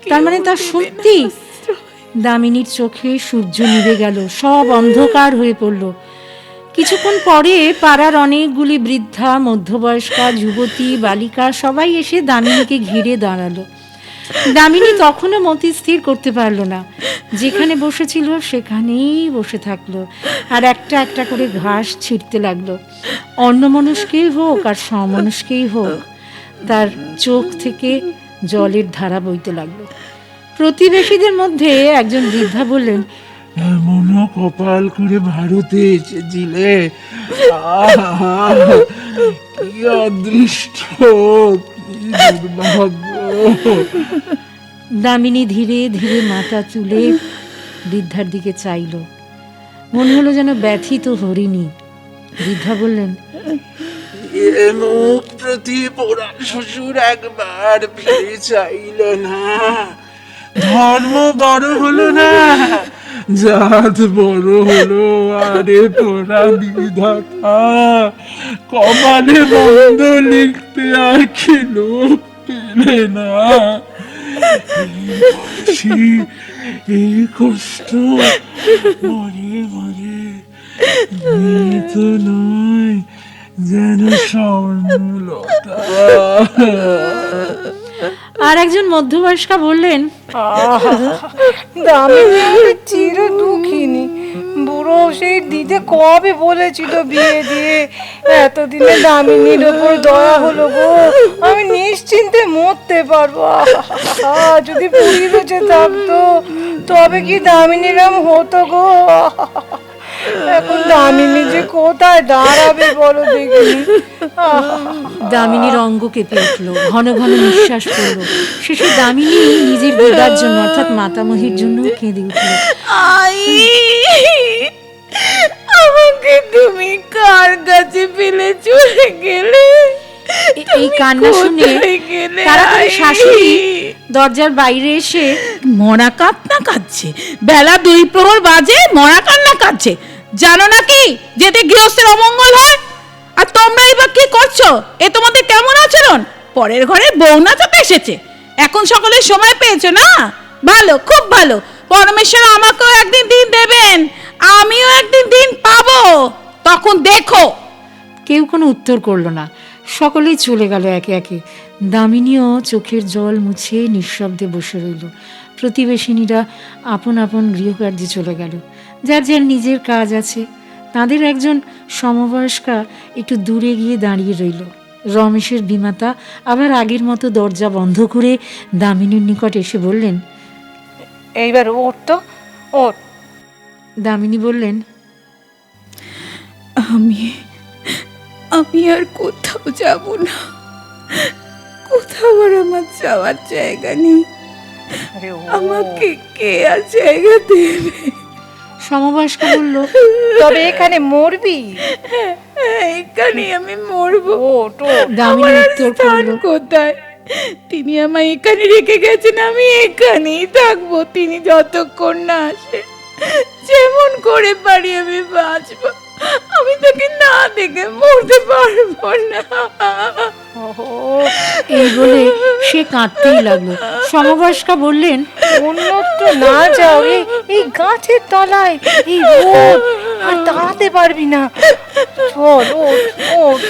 তার মানে তা সত্যি। দামিনীর চোখে সূর্য নিভে গেল, সব অন্ধকার হয়ে পড়ল। কিছুক্ষণ পরে পাড়ার অনেকগুলি বৃদ্ধা, মধ্যবয়স্কা, যুবতী, বালিকা সবাই এসে দামিনীকে ঘিরে দাঁড়ালো। দামিনী তখনও মতি স্থির করতে পারল না, যেখানে বসেছিল সেখানেই বসে থাকলো, আর একটা একটা করে ঘাস ছিঁড়তে লাগলো। অন্যমনস্কেই হোক আর সমনস্কেই হোক, তার চোখ থেকে জলের ধারা বইতে লাগলো। প্রতিবেশীদের মধ্যে একজন বৃদ্ধা বললেন, এমন কপাল করে ভারতে এসেছিলে, কি অদৃষ্ট, কি দুর্ভাগ্য। দামিনী ধীরে ধীরে মাথা তুলে বৃদ্ধার দিকে চাইল, মনে হলো যেন ব্যথিত হরিণী। বৃদ্ধা বললেন, এ মুখ প্রতি পোড়া শ্বশুর একবার ফিরে চাইল না, ধর্ম বড় হলো না, জাত বড় হলো। আরে পোড়া বিধাতা, কপালে বন্ধ লিখতে আর কি লোক পেলে না। এই কষ্ট মরে মরে মৃত নয়, যেন স্বর্ণলতা। আর একজন মধ্যবয়স্কা বললেন, দামিনী চির দুঃখিনী, বুড়ো বুড়ো সেই দিতে কবে বলেছিল বিয়ে দিয়ে, এতদিনে দামিনীর ওপর দয়া হলো গো, আমি নিশ্চিন্তে মরতে পারবো। যদি পুরী বেঁচে থাকতো তবে কি দামিনীর নাম হতো গো। এখন দামিনী যে কোথায় দাঁড়াবে বলো দেখিনি। দামিনীর অঙ্গ কেঁপে উঠল, ঘন ঘন নিঃশ্বাস পড়ল। শেষে দামিনী নিজের দিদার জন্য অর্থাৎ মাতামহীর জন্য কেঁদে উঠল। আমাকে তুমি কার কাছে ফেলে চলে গেলে? এই কান্না শুনে তাড়াতাড়ি শাশুড়ি দরজার বাইরে এসে, মরা কান্না কাঁদছে, বেলা 2 প্রহর বাজে, মরা কান্না কাঁদছে, জানো না কি যেতে গৃহস্থের অমঙ্গল হয়? আর তোমরাই বা কি করছো? এ তোমাদের কেমন আচরণ? পরের ঘরে বউ নাচাতে এসেছে, এখন সকলের সময় পেয়েছো না? ভালো, খুব ভালো। পরমেশ্বর আমাকেও একদিন দিন দেবেন, আমিও একদিন দিন পাবো, তখন দেখো। কেউ কোনো উত্তর করলো না। সকলেই চলে গেল একে একে। দামিনীও চোখের জল মুছে নিঃশব্দে বসে রইল। প্রতিবেশিনীরা আপন আপন গৃহকার্যে চলে গেল, যার যার নিজের কাজ আছে। তাদের একজন সমবয়স্কা একটু দূরে গিয়ে দাঁড়িয়ে রইল। রমেশের বিমাতা আবার আগের মতো দরজা বন্ধ করে দামিনীর নিকট এসে বললেন, এইবার ওঠ তো, ওঠ। দামিনী বললেন, আমি আর কোথাও যাব না, কোথাও আর আমার যাওয়ার জায়গা নেই, আমাকে কে আর জায়গা দেবে? সমবয়স্ক বলল, তবে এখানে মরবি? এখানে আমি মরবো। দামিনী উত্তর করল, কোথায়? তিনি আমায় এখানে রেখে গেছেন, আমি এখানেই থাকবো, তিনি যতক্ষণ না আসে। যেমন করে পারি আমি বাঁচবো, আমি তাকে না দেখে মরতে পারবো না। এই বলে সে কাঁদতেই লাগলো। সমবয়স্কা বললেন, অন্যত্র না যাও, এই গাছের তলায়, এই রোদ, আর দাঁড়াতে পারবি না, চল ওঠ, ওঠ।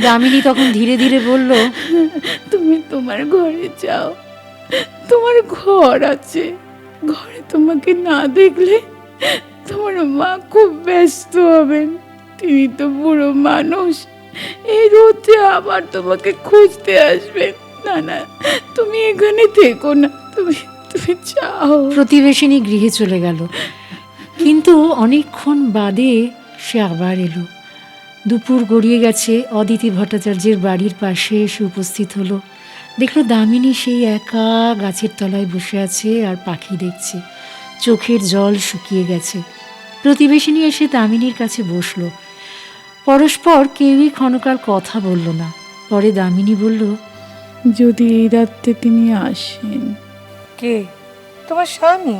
দামিনী তখন ধীরে ধীরে বলল, তুমি তোমার ঘরে যাও, তোমার ঘর আছে, ঘরে তোমাকে না দেখলে তোমার মা খুব ব্যস্ত হবেন, তিনি তো বুড়ো মানুষ, এই রোদে আবার তোমাকে খুঁজতে আসবেন। না না, তুমি এখানে থেকো না, তুমি যাও। প্রতিবেশিনী গৃহে চলে গেল। কিন্তু অনেকক্ষণ বাদে সে আবার এলো। দুপুর গড়িয়ে গেছে। অদিতি ভট্টাচার্যের বাড়ির পাশে এসে উপস্থিত হলো। দেখলো দামিনী সেই একা গাছের তলায় বসে আছে আর পাখি দেখছে। চোখের জল শুকিয়ে গেছে। প্রতিবেশিনী এসে দামিনীর কাছে বসলো। পরস্পর কেউই ক্ষণকাল কথা বলল না। পরে দামিনী বলল, যদি এই রাত্রে তিনি আসেন। কে? তোমার স্বামী?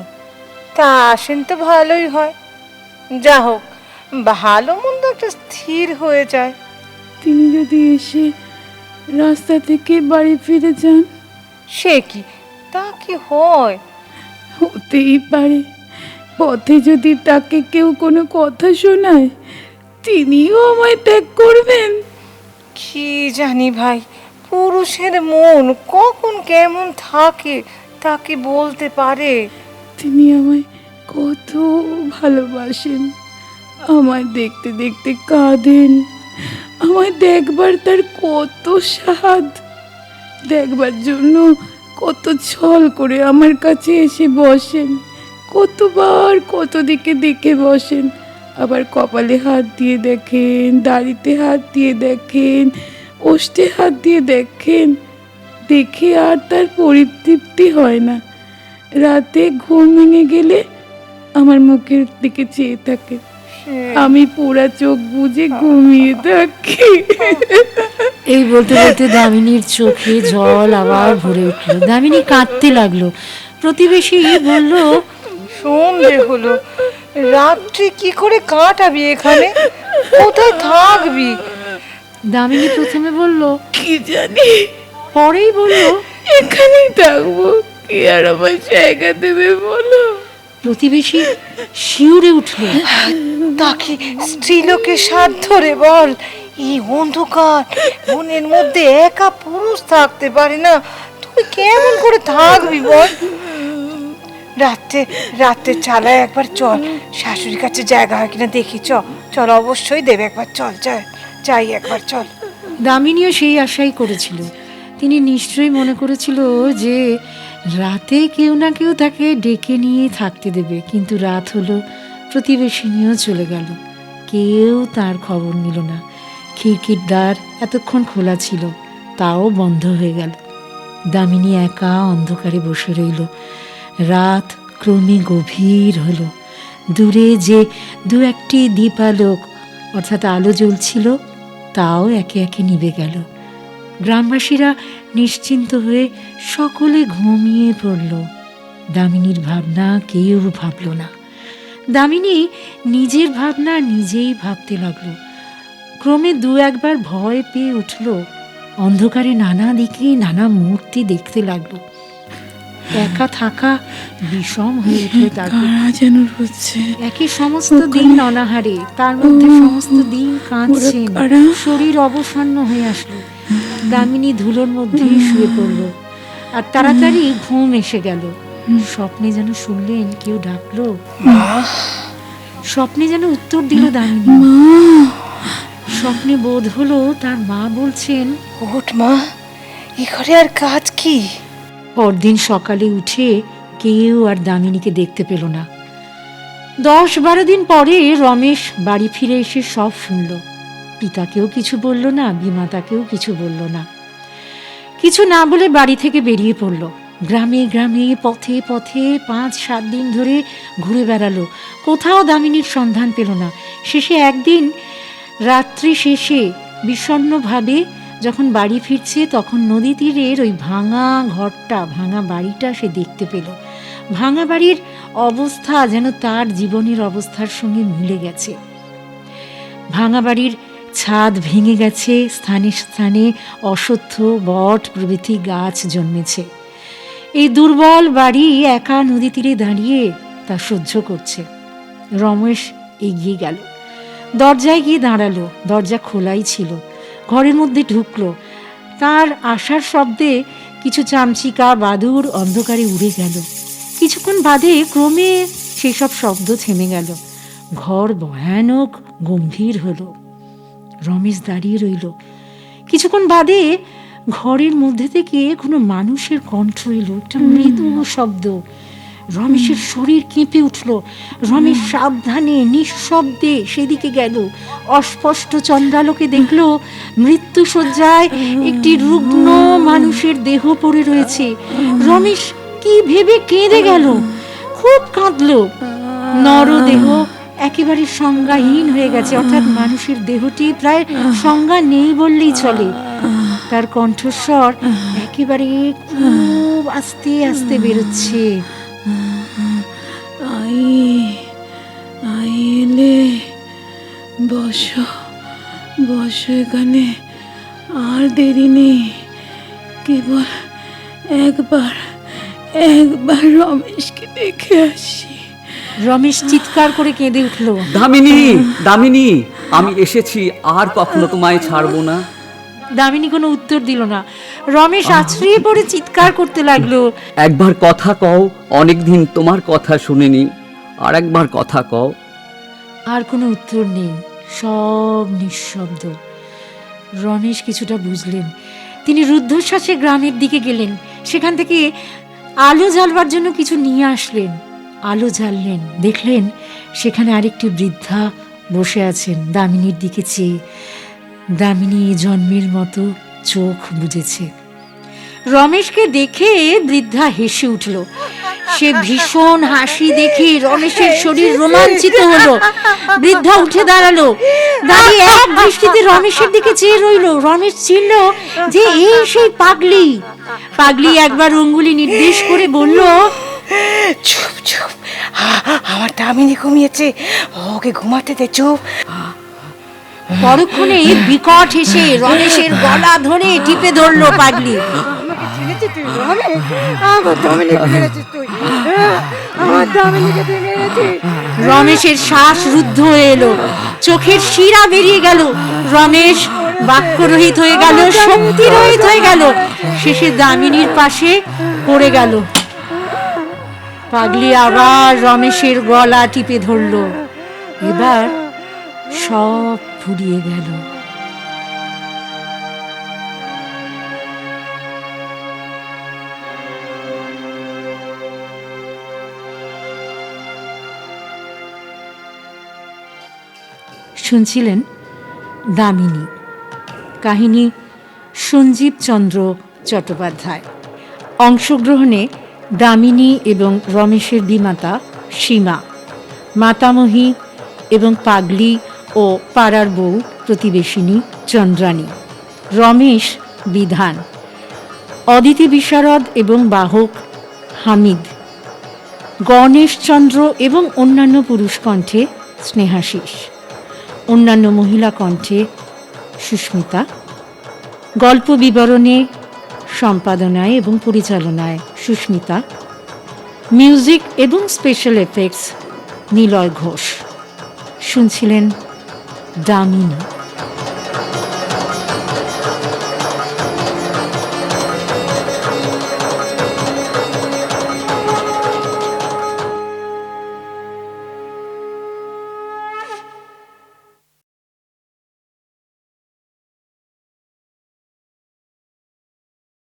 তা আসেন তো ভালোই হয়, যা হোক ভালো মন্দ একটা স্থির হয়ে যায়। তিনি যদি এসে রাস্তা থেকে বাড়ি ফিরে যান? সে কি, তা কি হয়? হতেই পারে পথে যদি তাকে কেউ কোনো কথা শোনায়, তিনিও আমায় ত্যাগ করবেন। কি জানি ভাই, পুরুষের মন কখন কেমন থাকে তা কি বলতে পারে? তিনি আমায় কত ভালোবাসেন, আমায় দেখতে দেখতে কাঁদেন, আমায় দেখবার তার কত স্বাদ, দেখবার জন্য কত ছল করে আমার কাছে এসে বসেন, কতবার কত দিকে দেখে বসেন, আবার কপালে হাত দিয়ে দেখেন, দাড়িতে হাত দিয়ে দেখেন, ওষ্ঠে হাত দিয়ে দেখেন, দেখে আর তার পরিতৃপ্তি হয় না। রাতে ঘুম ভেঙে গেলে আমার মুখের দিকে চেয়ে থাকে, আমি পুরা চোখ বুজে ঘুমিয়ে থাকি। এই বলতে বলতে দামিনীর চোখে জল আবার ভরে উঠল। দামিনী কাঁদতে লাগলো। প্রতিবেশী বলল, সন্ধে হলো, রাত্রি কি করে কাটাবি এখানে, কোথায় থাকবি? দামিনী প্রথমে বলল, কি জানি, পরেই বলল, এখানেই থাকবো, কি আর আমার জায়গা দেবে বলো? প্রতিবেশী শিউরে উঠল। তাকে স্ত্রীলোকের সাধ্য রে বল, এই অন্ধকার বনের মধ্যে একা পুরুষ থাকতে পারে না, তুই কেমন করে থাকবি বল? রাত্রে রাত্রে চালায় একবার চল, শাশুড়ির কাছে জায়গা হয় কিনা দেখি। চল, অবশ্যই দেবে একবার, চল যাই একবার, চল। দামিনীও সেই আশাই করেছিল। তিনি নিশ্চয়ই মনে করেছিল যে রাতে কেউ না কেউ তাকে ডেকে নিয়ে থাকতে দেবে, কিন্তু রাত হলো, প্রতিবেশিনীও চলে গেল, কেউ তার খবর নিল না। খিড়কির দ্বার এতক্ষণ খোলা ছিল, তাও বন্ধ হয়ে গেল। দামিনী একা অন্ধকারে বসে রইল। রাত ক্রমে গভীর হলো। দূরে যে দু একটি দীপালোক অর্থাৎ আলো জ্বলছিল, তাও একে একে নিভে গেল। গ্রামবাসীরা নিশ্চিন্ত হয়ে সকলে ঘুমিয়ে পড়ল। দামিনীর ভাবনা কেউ ভাবল না। দামিনী নিজের ভাবনা নিজেই ভাবতে লাগলো। ক্রমে দু একবার ভয় পেয়ে উঠল। অন্ধকারে নানা দিকে নানা মূর্তি দেখতে লাগলো। একা থাকা বিষম হয়ে উঠল তার। যেন হচ্ছে একই সমস্ত দিন অনাহারে, তার মধ্যে সমস্ত দিন কাঁদছেন, শরীর অবসন্ন হয়ে আসলো। দামিনী ধুলোর মধ্যে শুয়ে পড়ল, আর তাড়াতাড়ি ঘুম এসে গেল। স্বপ্নে যেন শুনলেন কেউ ডাকলো, স্বপ্নে যেন উত্তর দিল দামিনী। স্বপ্নে বোধ হলো তার মা বলছেন, ওঠ মা, এ ঘরে আর কাজ কি? পরদিন সকালে উঠে কেউ আর দামিনীকে দেখতে পেল না। 10-12 দিন পরে রমেশ বাড়ি ফিরে এসে সব শুনল। পিতাকেও কিছু বলল না, বিমাতাকেও কিছু বলল না। কিছু না বলে বাড়ি থেকে বেরিয়ে পড়ল। গ্রামে গ্রামে পথে পথে 5-7 দিন ধরে ঘুরে বেড়ালো, কোথাও দামিনীর সন্ধান পেল না। শেষে একদিন রাত্রি শেষে বিষণ্ণভাবে যখন বাড়ি ফিরছে, তখন নদী তীরের ওই ভাঙা ঘরটা, ভাঙা বাড়িটা সে দেখতে পেল। ভাঙা বাড়ির অবস্থা যেন তার জীবনের অবস্থার সঙ্গে মিলে গেছে। ভাঙা বাড়ির ছাদ ভেঙে গেছে, স্থানে স্থানে অশ্বত্থ, বট প্রভৃতি গাছ জন্মেছে। এই দুর্বল বাড়ি একা নদী তীরে দাঁড়িয়ে তা সহ্য করছে। রমেশ এগিয়ে গেল, দরজায় গিয়ে দাঁড়ালো। দরজা খোলাই ছিল। ঘরের মধ্যে ঢুকলো। তার আসার শব্দে কিছু চামচিকা বাদুড় অন্ধকারে উড়ে গেল। কিছুক্ষণ বাদে ক্রমে সেসব শব্দ থেমে গেল। ঘর ভয়ানক গম্ভীর হলো। রমেশ দাঁড়িয়ে রইল। কিছুক্ষণ বাদে ঘরের মধ্যে থেকে কোনো মানুষের কণ্ঠ এলো, একটা মৃদু শব্দ। রমেশের শরীর কেঁপে উঠল। রমেশ সাবধানে নিঃশব্দে সেদিকে গেল। অস্পষ্ট চন্দ্রালোকে দেখল মৃত্যুশয্যায় একটি রুগ্ন মানুষের দেহ পড়ে রয়েছে। রমেশ কি ভেবে কেঁদে গেল, খুব কাঁদল। নরদেহ একেবারে সংজ্ঞাহীন হয়ে গেছে, অর্থাৎ মানুষের দেহটি প্রায় সংজ্ঞা নেই বললেই চলে। তার কণ্ঠস্বর একেবারে খুব আস্তে আস্তে বেরোচ্ছে। আইলে বসো এখানে, আর দেরি নেই, কেবল একবার রমেশকে দেখে আসি। রমেশ চিৎকার করে কেঁদে উঠল, দামিনী, আমি এসেছি, আর কখনো তোমায় ছাড়বো না। দামিনী কোনো উত্তর দিল না। রমেশ আছড়িয়ে পড়ে চিৎকার করতে লাগলো, একবার কথা কও, অনেকদিন তোমার কথা শুনিনি, আর একবার কথা কও। আর কোনো উত্তর নেই, সব নিঃশব্দ। রমেশ কিছুটা বুঝলেন। তিনি রুদ্ধশ্বাসে গ্রামের দিকে গেলেন। সেখান থেকে আলো জ্বালবার জন্য কিছু নিয়ে আসলেন। আলো জ্বাললেন, দেখলেন সেখানে আরেকটি বৃদ্ধা বসে আছেন দামিনীর দিকে চেয়ে। দামিনী জন্মের মতো চোখ বুজেছে। রমেশকে দেখে বৃদ্ধা হেসে উঠল। সে ভীষণ হাসি দেখে রমেশের শরীর রোমাঞ্চিত হলো। বৃদ্ধা উঠে দাঁড়ালো, দাঁড়িয়ে এক দৃষ্টিতে রমেশের দিকে চেয়ে রইল। রমেশ চিনল যে এই সেই পাগলি। পাগলি একবার অঙ্গুলি নির্দেশ করে বলল, চুপ, আমার দামিনী ঘুমিয়েছে, ওকে ঘুমাতে দে, চুপ। পরক্ষণে বিকট হেসে রমেশের গলা ধরে টিপে ধরলো পাগলি। আমাকে ছেড়েছিস তুই রমেশ? আমার দামিনীকে মেরেছিস তুই, আমার দামিনীকে তুই মেরেছিস। রমেশের শ্বাস রুদ্ধ হয়ে এলো, চোখের শিরা বেরিয়ে গেল। রমেশ বাক্যরহিত হয়ে গেল, শক্তিরহিত হয়ে গেল। শেষে দামিনীর পাশে পড়ে গেল। পাগলি আবার রমেশের গলা টিপে ধরল। এবার সব ফুরিয়ে গেল। শুনছিলেন দামিনী, কাহিনী সঞ্জীব চন্দ্র চট্টোপাধ্যায়। অংশগ্রহণে দামিনী এবং রমেশের বিমাতা সীমা, মাতামহী এবং পাগলি ও পাড়ার বউ প্রতিবেশিনী চন্দ্রানী, রমেশ বিধান, অদিতি বিশারদ এবং বাহক হামিদ, গণেশচন্দ্র এবং অন্যান্য পুরুষ কণ্ঠে স্নেহাশিস, অন্যান্য মহিলা কণ্ঠে সুস্মিতা, গল্প বিবরণে, সম্পাদনায় এবং পরিচালনায় সুস্মিতা, মিউজিক এবং স্পেশাল এফেক্টস নিলয় ঘোষ। শুনছিলেন দামিনী।